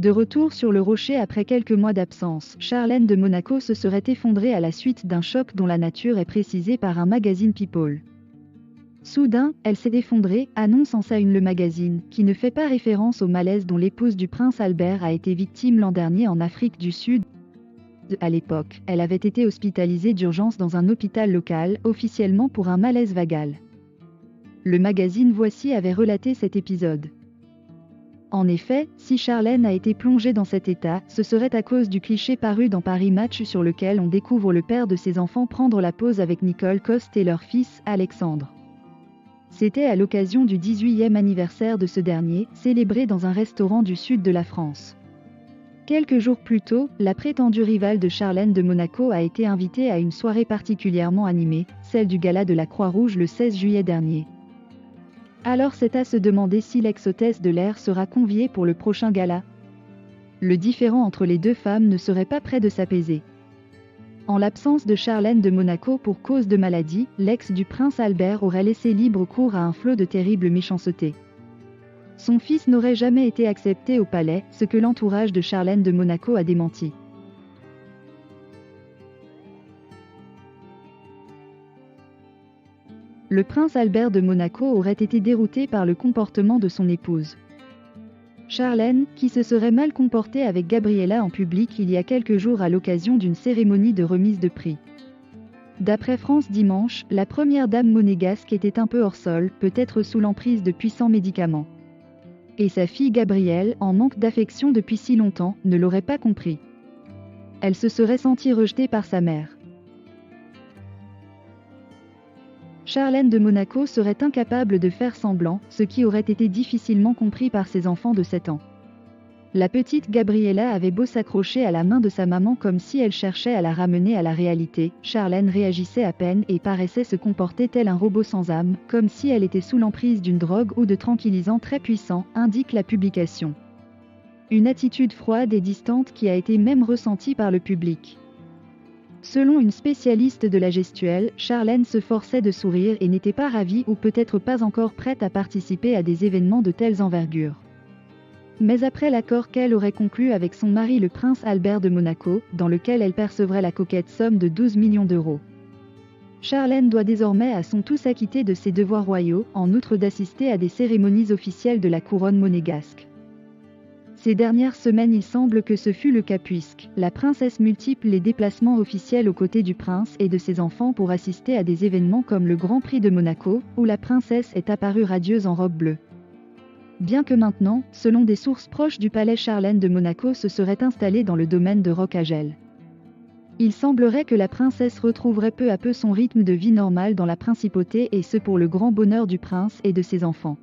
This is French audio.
De retour sur le rocher après quelques mois d'absence, Charlène de Monaco se serait effondrée à la suite d'un choc dont la nature est précisée par un magazine People. Soudain, elle s'est effondrée, annonce en sa une le magazine, qui ne fait pas référence au malaise dont l'épouse du prince Albert a été victime l'an dernier en Afrique du Sud. À l'époque, elle avait été hospitalisée d'urgence dans un hôpital local, officiellement pour un malaise vagal. Le magazine Voici avait relaté cet épisode. En effet, si Charlène a été plongée dans cet état, ce serait à cause du cliché paru dans Paris Match sur lequel on découvre le père de ses enfants prendre la pause avec Nicole Coste et leur fils, Alexandre. C'était à l'occasion du 18e anniversaire de ce dernier, célébré dans un restaurant du sud de la France. Quelques jours plus tôt, la prétendue rivale de Charlène de Monaco a été invitée à une soirée particulièrement animée, celle du gala de la Croix-Rouge le 16 juillet dernier. Alors c'est à se demander si l'ex-hôtesse de l'air sera conviée pour le prochain gala. Le différend entre les deux femmes ne serait pas près de s'apaiser. En l'absence de Charlène de Monaco pour cause de maladie, l'ex du prince Albert aurait laissé libre cours à un flot de terribles méchancetés. Son fils n'aurait jamais été accepté au palais, ce que l'entourage de Charlène de Monaco a démenti. Le prince Albert de Monaco aurait été dérouté par le comportement de son épouse. Charlène, qui se serait mal comportée avec Gabriella en public il y a quelques jours à l'occasion d'une cérémonie de remise de prix. D'après France Dimanche, la première dame monégasque était un peu hors sol, peut-être sous l'emprise de puissants médicaments. Et sa fille Gabrielle, en manque d'affection depuis si longtemps, ne l'aurait pas compris. Elle se serait sentie rejetée par sa mère. Charlène de Monaco serait incapable de faire semblant, ce qui aurait été difficilement compris par ses enfants de 7 ans. La petite Gabriella avait beau s'accrocher à la main de sa maman comme si elle cherchait à la ramener à la réalité, Charlène réagissait à peine et paraissait se comporter tel un robot sans âme, comme si elle était sous l'emprise d'une drogue ou de tranquillisants très puissants, indique la publication. Une attitude froide et distante qui a été même ressentie par le public. Selon une spécialiste de la gestuelle, Charlène se forçait de sourire et n'était pas ravie ou peut-être pas encore prête à participer à des événements de telles envergures. Mais après l'accord qu'elle aurait conclu avec son mari le prince Albert de Monaco, dans lequel elle percevrait la coquette somme de 12 millions d'euros. Charlène doit désormais à son tour s'acquitter de ses devoirs royaux, en outre d'assister à des cérémonies officielles de la couronne monégasque. Ces dernières semaines il semble que ce fut le cas puisque la princesse multiplie les déplacements officiels aux côtés du prince et de ses enfants pour assister à des événements comme le Grand Prix de Monaco, où la princesse est apparue radieuse en robe bleue. Bien que maintenant, selon des sources proches du palais Charlène de Monaco se serait installée dans le domaine de Rocagel. Il semblerait que la princesse retrouverait peu à peu son rythme de vie normal dans la principauté et ce pour le grand bonheur du prince et de ses enfants.